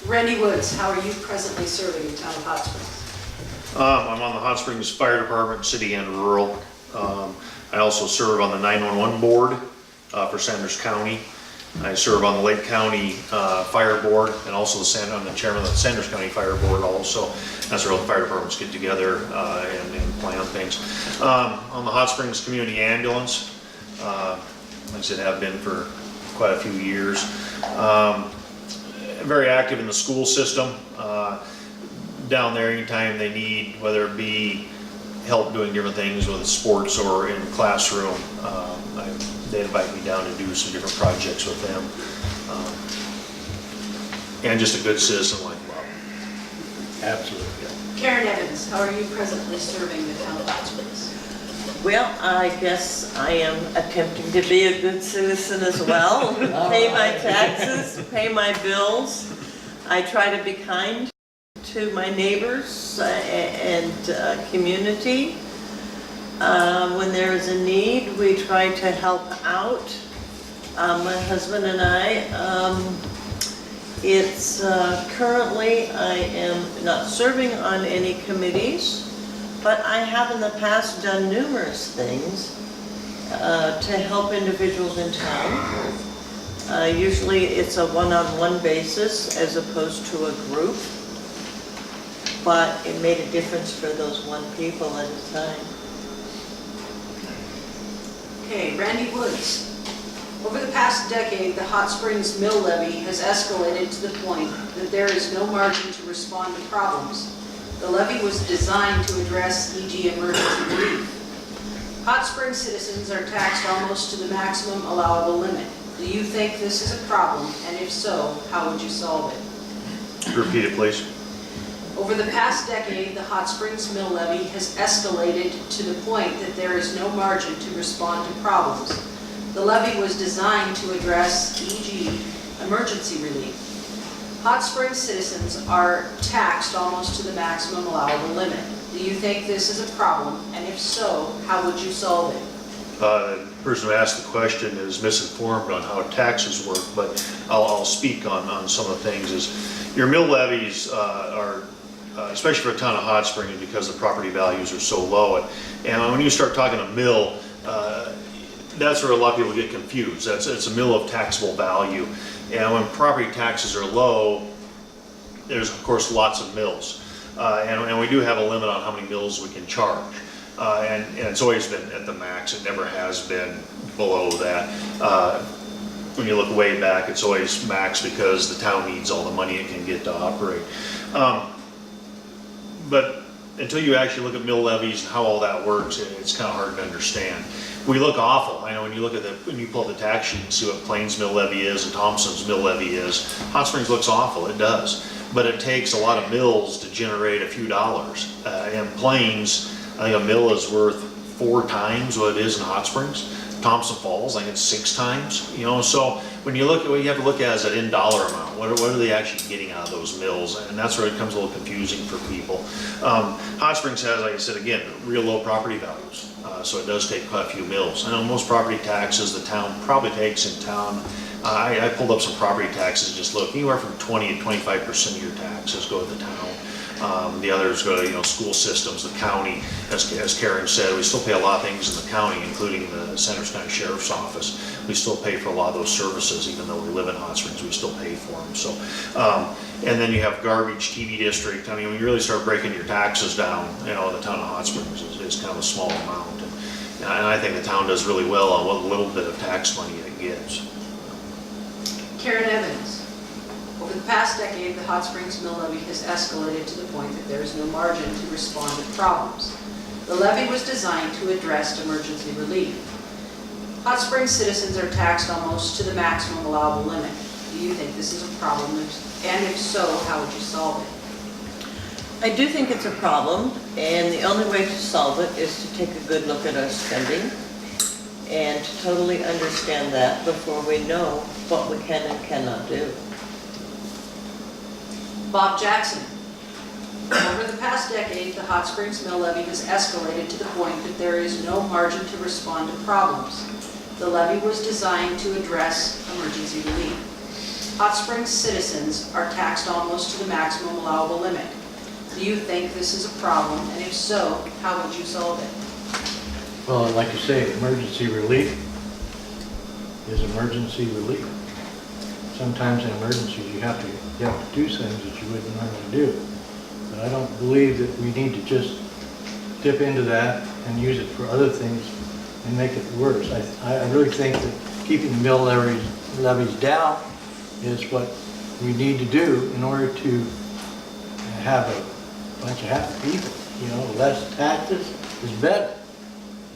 Randy Woods, how are you presently serving the town of Hot Springs? I'm on the Hot Springs Fire Department, city and rural. I also serve on the 911 board for Sanders County. I serve on the Lake County Fire Board and also I'm the chairman of the Sanders County Fire Board also. That's where all the fire departments get together and plan things. On the Hot Springs Community Ambulance, like I said, have been for quite a few years. Very active in the school system. Down there anytime they need, whether it be help doing different things with sports or in the classroom, they invite me down to do some different projects with them. And just a good citizen like Bob. Absolutely. Karen Evans, how are you presently serving the town of Hot Springs? Well, I guess I am attempting to be a good citizen as well. Pay my taxes, pay my bills. I try to be kind to my neighbors and community. When there is a need, we try to help out. My husband and I, it's currently I am not serving on any committees, but I have in the past done numerous things to help individuals in town. Usually it's a one-on-one basis as opposed to a group. but it made a difference for those one people at a time. Okay, Randy Woods. Over the past decade, the Hot Springs mill levy has escalated to the point that there is no margin to respond to problems. The levy was designed to address e.g. emergency relief. Hot Springs citizens are taxed almost to the maximum allowable limit. Do you think this is a problem, and if so, how would you solve it? Repeat it, please. Over the past decade, the Hot Springs mill levy has escalated to the point that there is no margin to respond to problems. The levy was designed to address, e.g., emergency relief. Hot Springs citizens are taxed almost to the maximum allowable limit. Do you think this is a problem, and if so, how would you solve it? The person who asked the question is misinformed on how taxes work, but I'll speak on some of the things. Is your mill levies are, especially for a town of Hot Springs, because the property values are so low. And when you start talking a mill, that's where a lot of people get confused. It's a mill of taxable value. And when property taxes are low, there's of course lots of mills. And we do have a limit on how many mills we can charge. And it's always been at the max. It never has been below that. When you look way back, it's always max because the town needs all the money it can get to operate. But until you actually look at mill levies and how all that works, it's kind of hard to understand. We look awful. I know when you look at when you pull up the tax sheet and see what Plains mill levy is and Thompson's mill levy is, Hot Springs looks awful. It does. But it takes a lot of mills to generate a few dollars. In Plains, I think a mill is worth 4 times what it is in Hot Springs. Thompson Falls, I think it's 6 times. You know, so when you look at what you have to look at is that in dollar amount. What are they actually getting out of those mills? And that's where it becomes a little confusing for people. Hot Springs has, like I said again, real low property values. So it does take quite a few mills. I know most property taxes the town probably takes in town. I pulled up some property taxes, just look, anywhere from 20 to 25% of your taxes go to the town. The others go to, school systems, the county. As Karen said, we still pay a lot of things in the county, including the Sanders County Sheriff's Office. We still pay for a lot of those services, even though we live in Hot Springs, we still pay for them. So, and then you have garbage, TV district. I mean, when you really start breaking your taxes down, the town of Hot Springs is kind of a small amount. And I think the town does really well on what little bit of tax money it gets. Karen Evans. Over the past decade, the Hot Springs mill levy has escalated to the point that there is no margin to respond to problems. The levy was designed to address emergency relief. Hot Springs citizens are taxed almost to the maximum allowable limit. Do you think this is a problem? And if so, how would you solve it? I do think it's a problem, and the only way to solve it is to take a good look at our spending and to totally understand that before we know what we can and cannot do. Bob Jackson. Over the past decade, the Hot Springs mill levy has escalated to the point that there is no margin to respond to problems. The levy was designed to address emergency relief. Hot Springs citizens are taxed almost to the maximum allowable limit. Do you think this is a problem, and if so, how would you solve it? Well, like you say, emergency relief is emergency relief. Sometimes in emergencies you have to do things that you wouldn't normally do. But I don't believe that we need to just dip into that and use it for other things and make it worse. I really think that keeping the mill levies down is what we need to do in order to have a bunch of happy people. Less taxes is better,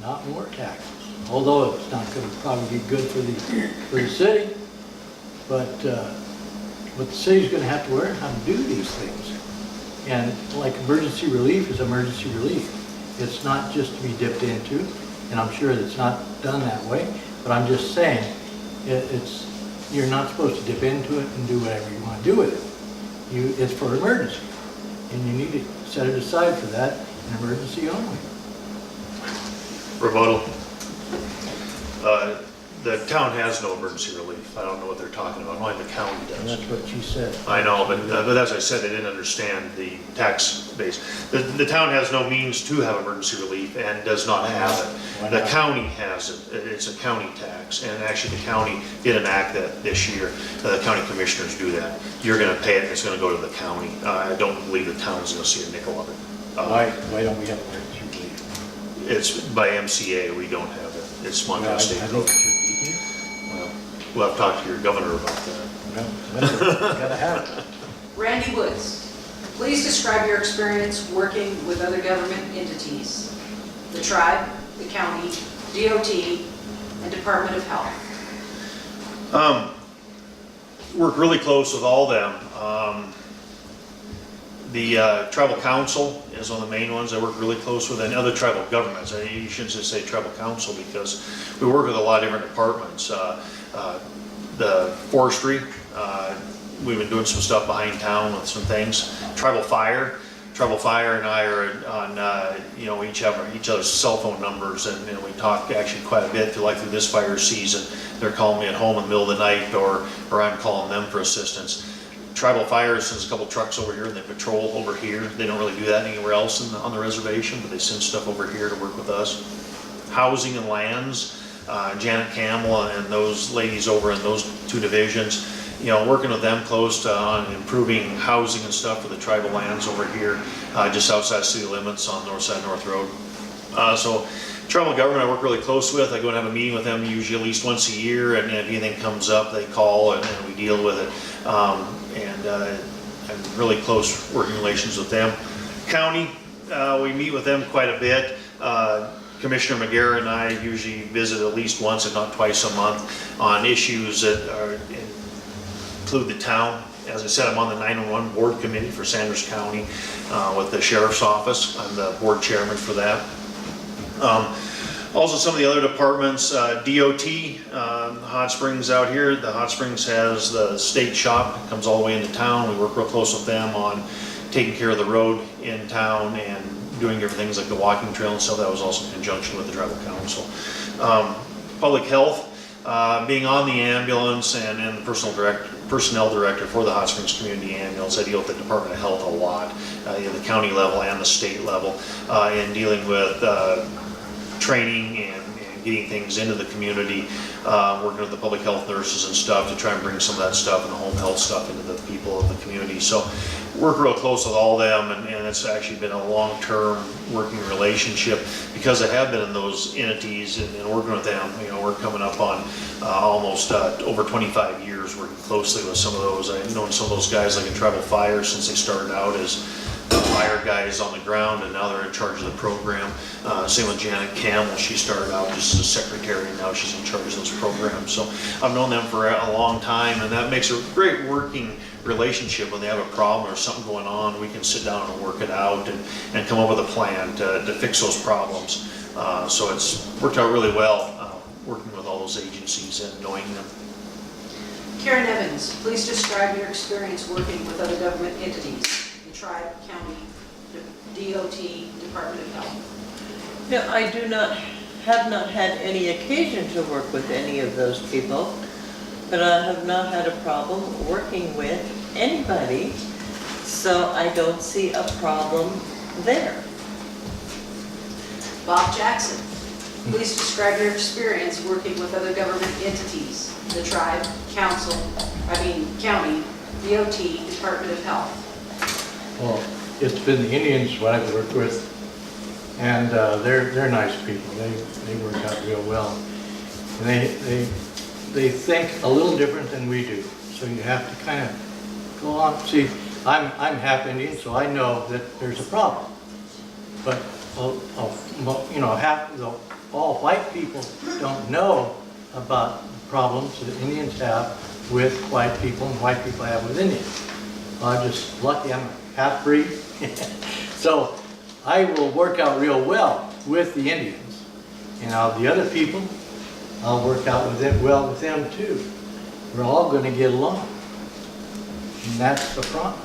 not more taxes. Although it's not going to probably be good for the city, but the city's going to have to learn how to do these things. And like emergency relief is emergency relief. It's not just to be dipped into, and I'm sure that it's not done that way, but I'm just saying you're not supposed to dip into it and do whatever you want to do with it. It's for emergency, and you need to set it aside for that, an emergency only. Rebuttal. The town has no emergency relief. I don't know what they're talking about, only the county And does. that's what she said. I know, but as I said, they didn't understand the tax base. The town has no means to have emergency relief and does not have Why it. The not? county has it. It's a county tax, and actually the county did enact that this year. The county commissioners do that. You're gonna pay it, and it's gonna go to the county. I don't believe the town's gonna see a nickel of it. Why don't we have emergency relief? It's by MCA, we don't have it. It's Well, I Montana State think Code. it should be here. Well, we'll have to talk to your governor about that. Well, gotta have it. Randy Woods, please describe your experience working with other government entities, the tribe, the county, DOT, and Department of Health. Work really close with all them. The tribal council is one of the main ones I work really close with, and other tribal governments. You shouldn't just say tribal council because we work with a lot of different departments. The forestry, we've been doing some stuff behind town with some things. Tribal fire and I are on, we each have each other's cell phone numbers, and we talk actually quite a bit through this fire season. They're calling me at home in the middle of the night, or I'm calling them for assistance. Tribal fire sends a couple trucks over here and they patrol over here. They don't really do that anywhere else on the reservation, but they send stuff over here to work with us. Housing and lands, Janet Campbell and those ladies over in those two divisions, working with them close on improving housing and stuff for the tribal lands over here, just outside city limits on north side North Road. So tribal government I work really close with. I go and have a meeting with them usually at least once a year, and if anything comes up, they call and we deal with it. I'm really close working relations with them. County, we meet with them quite a bit. Commissioner McGarrett and I usually visit at least once, if not twice a month, on issues that include the town. As I said, I'm on the 911 board committee for Sanders County with the sheriff's office. I'm the board chairman for that. Also some of the other departments, DOT, Hot Springs out here. The Hot Springs has the state shop, comes all the way into town. We work real close with them on taking care of the road in town and doing different things like the walking trail and stuff. That was also in conjunction with the tribal council. Public health, being on the ambulance and the personnel director for the Hot Springs Community Ambulance. I deal with the Department of Health a lot, at the county level and the state level, in dealing with training and getting things into the community, working with the public health nurses and stuff to try and bring some of that stuff and the home health stuff into the people of the community. So work real close with all them, and it's actually been a long-term working relationship because I have been in those entities and working with them. We're coming up on almost over 25 years working closely with some of those. I've known some of those guys like in tribal fire since they started out as fire guys on the ground, and now they're in charge of the program. Same with Janet Campbell. She started out just as a secretary, and now she's in charge of those programs. So I've known them for a long time, and that makes a great working relationship. When they have a problem or something going on, we can sit down and work it out and come up with a plan to fix those problems. So it's worked out really well working with all those agencies and knowing them. Karen Evans, please describe your experience working with other government entities, the tribe, county, DOT, Department of Health. No, I have not had any occasion to work with any of those people, but I have not had a problem working with anybody, so I don't see a problem there. Bob Jackson, please describe your experience working with other government entities, the tribe, county, DOT, Department of Health. Well, it's been the Indians what I've worked with, and they're nice people. They work out real well. And they think a little different than we do. So you have to kind of go on. See, I'm half Indian, so I know that there's a problem. But all white people don't know about the problems that Indians have with white people and white people have with Indians. I'm just lucky I'm a half-breed. So I will work out real well with the Indians. And the other people, I'll work out with them well with them too. We're all going to get along. And that's the promise.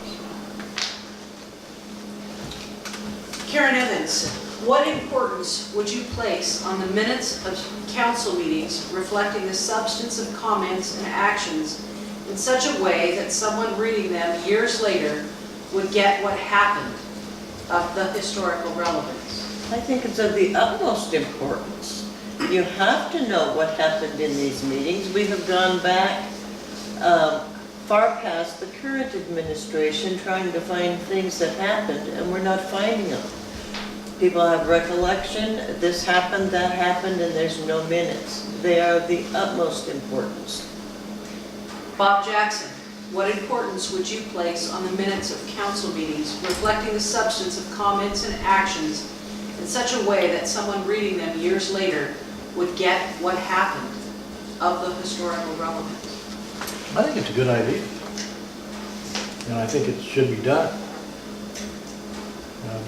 Karen Evans, What importance would you place on the minutes of council meetings reflecting the substance of comments and actions in such a way that someone reading them years later would get what happened of the historical relevance? I think it's of the utmost importance. You have to know what happened in these meetings. We have gone back far past the current administration trying to find things that happened, and we're not finding them. People have recollection, this happened, that happened, and there's no minutes. They are of the utmost importance. Bob Jackson, what importance would you place on the minutes of council meetings reflecting the substance of comments and actions in such a way that someone reading them years later would get what happened of the historical relevance? I think it's a good idea. And I think it should be done.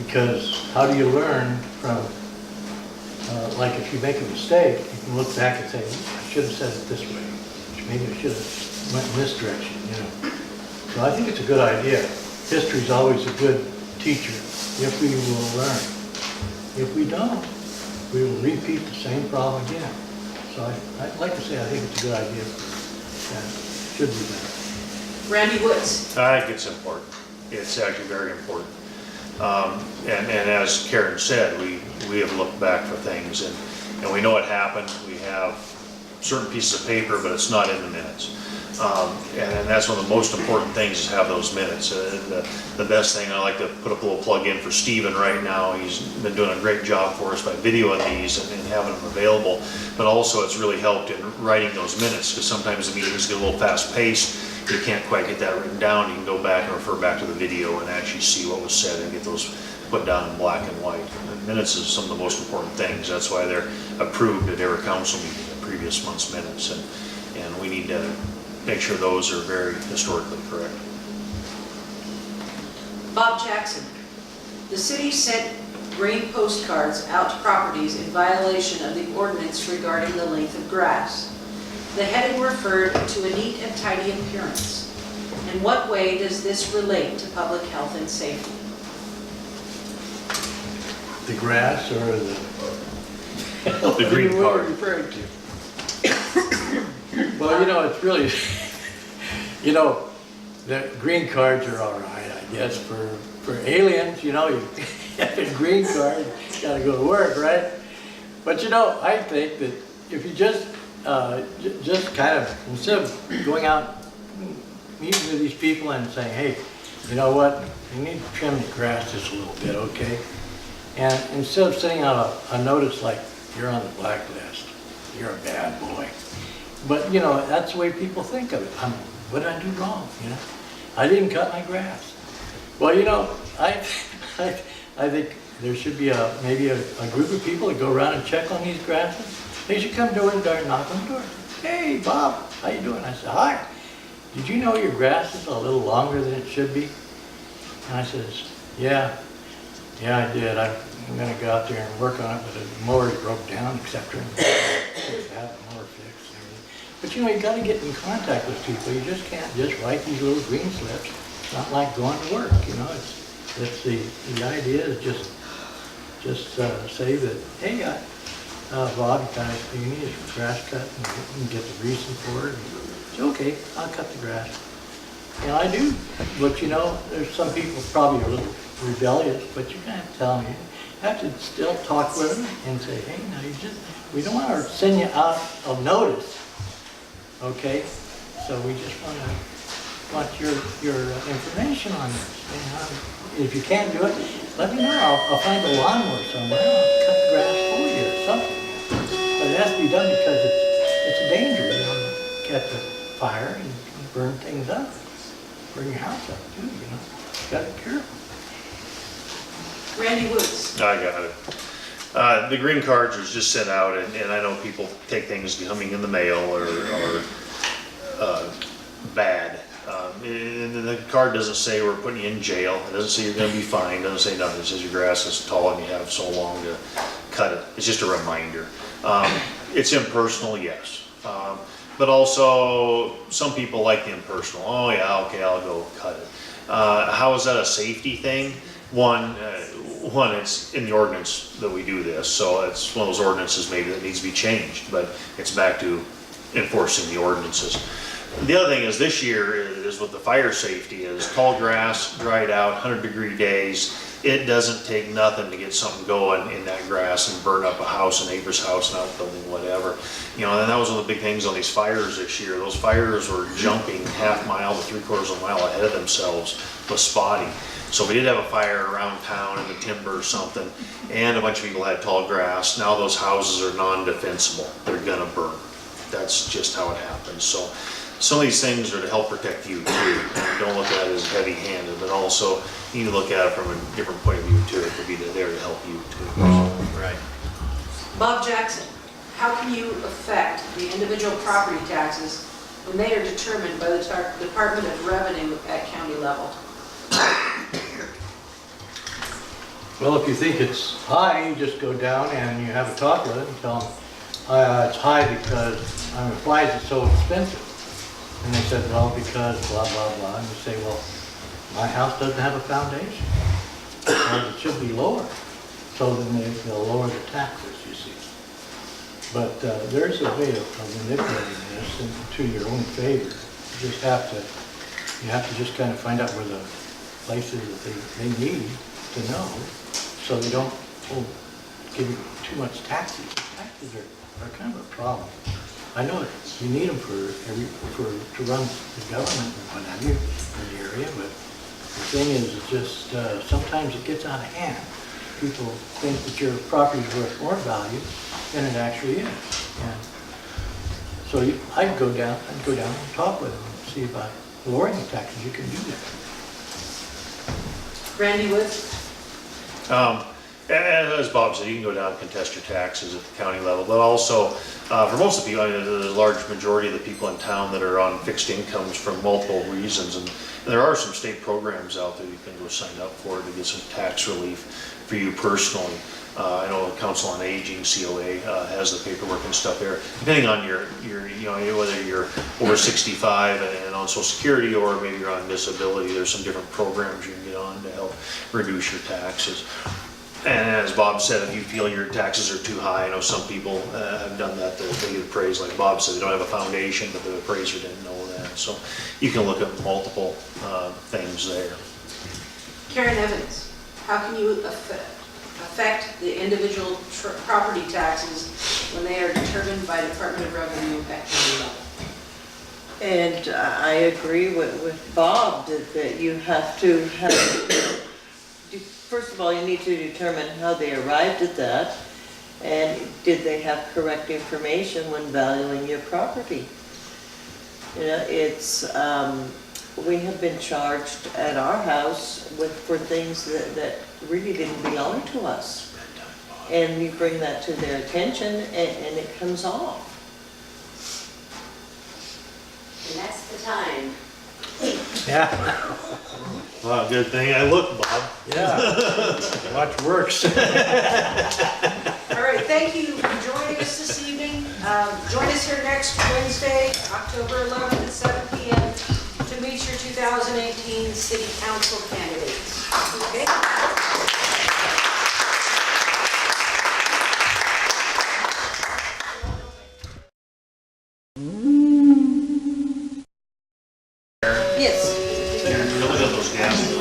Because how do you learn from, like if you make a mistake, you can look back and say, I should have said it this way. Maybe I should have went in this direction, you know. So I think it's a good idea. History's always a good teacher if we will learn. If we don't, we will repeat the same problem again. So I'd like to say I think it's a good idea. Should be done. Randy Woods. I think it's important. It's actually very important. And as Karen said, we have looked back for things and we know what happened. We have certain pieces of paper, but it's not in the minutes. And that's one of the most important things is have those minutes. The best thing, I like to put a little plug in for Stephen right now. He's been doing a great job for us by videoing these and having them available. But also it's really helped in writing those minutes because sometimes the meetings get a little fast paced. You can't quite get that written down. You can go back and refer back to the video and actually see what was said and get those put down in black and white. And minutes is some of the most important things. That's why they're approved at every council meeting, the previous month's minutes. And we need to make sure those are very historically correct. Bob Jackson. The city sent green postcards out to properties in violation of the ordinance regarding the length of grass. The heading referred to a neat and tidy appearance. In what way does this relate to public health and safety? The grass or The green What are card. you referring to? Well, you know, it's really, you know, the green cards are all right, I guess, for aliens, you know, you have a green card, you gotta go to work, right? But you know, I think that if you just kind of, instead of going out, meeting with these people and saying, hey, you know what, you need to trim the grass just a little bit, okay? And instead of sending out a notice like, you're on the blacklist, you're a bad boy. But, you know, that's the way people think of it. What did I do wrong, you know? I didn't cut my grass. Well, you know, I think there should be maybe a group of people that go around and check on these grasses. They should come door to door and knock on the door. Hey, Bob, how you doing? I said, hi. Did you know your grass is a little longer than it should be? And I says, yeah, I did. I'm going to go out there and work on it, but the mower broke down, etc. Have the mower fixed and everything. But you know, you got to get in contact with people. You just can't just write these little green slips. It's not like going to work, you know. It's the idea is just say that, hey, Bob, you need a grass cut and get the reason for it. It's okay, I'll cut the grass. And I do, but you know, there's some people probably are a little rebellious, but you can't tell them. You have to still talk with them and say, hey, now we don't want to send you out of notice, okay? So we just want your information on this. And if you can't do it, let me know. I'll find a lawnmower somewhere. I'll cut the grass for you or something. But it has to be done because it's a danger, you know, to catch a fire and burn things up. Burn your house up too, you know. You gotta be careful. Randy Woods. I got it. The green cards are just sent out, and I know people take things coming in the mail or bad. And the card doesn't say we're putting you in jail. It doesn't say you're going to be fined. It doesn't say nothing. It says your grass is tall and you have so long to cut it. It's just a reminder. It's impersonal, yes. But also, some people like the impersonal. Oh yeah, okay, I'll go cut it. How is that a safety thing? One, it's in the ordinance that we do this, so it's one of those ordinances maybe that needs to be changed, but it's back to enforcing the ordinances. The other thing is this year is with the fire safety is tall grass, dried out, 100-degree days. It doesn't take nothing to get something going in that grass and burn up a house, a neighbor's house, an outbuilding, whatever. You know, and that was one of the big things on these fires this year. Those fires were jumping half mile to 3/4 of a mile ahead of themselves with spotty. So we did have a fire around town in the timber or something, and a bunch of people had tall grass. Now those houses are non-defensible. They're gonna burn. That's just how it happens. So some of these things are to help protect you too. And don't look at it as heavy-handed, but also you need to look at it from a different point of view too. It could be there to help you too. Right. Bob Jackson, how can you affect the individual property taxes when they are determined by the Department of Revenue at county level? Well, if you think it's high, you just go down and you have a talk with it and tell them, it's high because, why is it so expensive? And they said, well, because blah, blah, blah. And you say, well, my house doesn't have a foundation. Well, it should be lower. So then they'll lower the taxes, you see. But there's a way of manipulating this to your own favor. You have to just kind of find out where the places that they need to know, so they don't give you too much taxes. Taxes are kind of a problem. I know you need them to run the government and what have you in the area, but the thing is, it's just sometimes it gets out of hand. People think that your property is worth more value than it actually is. And so I'd go down and talk with them and see about lowering the taxes. You can do that. Randy Woods? As Bob said, you can go down and contest your taxes at the county level, but also for most of the people, there's a large majority of the people in town that are on fixed incomes for multiple reasons, and there are some state programs out there you can go sign up for to get some tax relief for you personally. I know the Council on Aging, COA, has the paperwork and stuff there. Depending on your whether you're over 65 and on Social Security, or maybe you're on disability, there's some different programs you can get on to help reduce your taxes. And as Bob said, if you feel your taxes are too high, I know some people have done that. They get appraised, like Bob said, they don't have a foundation, but the appraiser didn't know that. So you can look at multiple things there. Karen Evans, how can you affect the individual property taxes when they are determined by Department of Revenue at county level? And I agree with Bob that you have to first of all, you need to determine how they arrived at that, and did they have correct information when valuing your property. You know, it's, we have been charged at our house for things that really didn't belong to us. And we bring that to their attention, and it comes off. And that's the time. Yeah. Wow, good thing I looked, Bob. Yeah. Watch works. All right, thank you for joining us this evening. Join us here next Wednesday, October 11th at 7 p.m. to meet your 2018 City Council candidates. Okay? Yes. Look at those gas.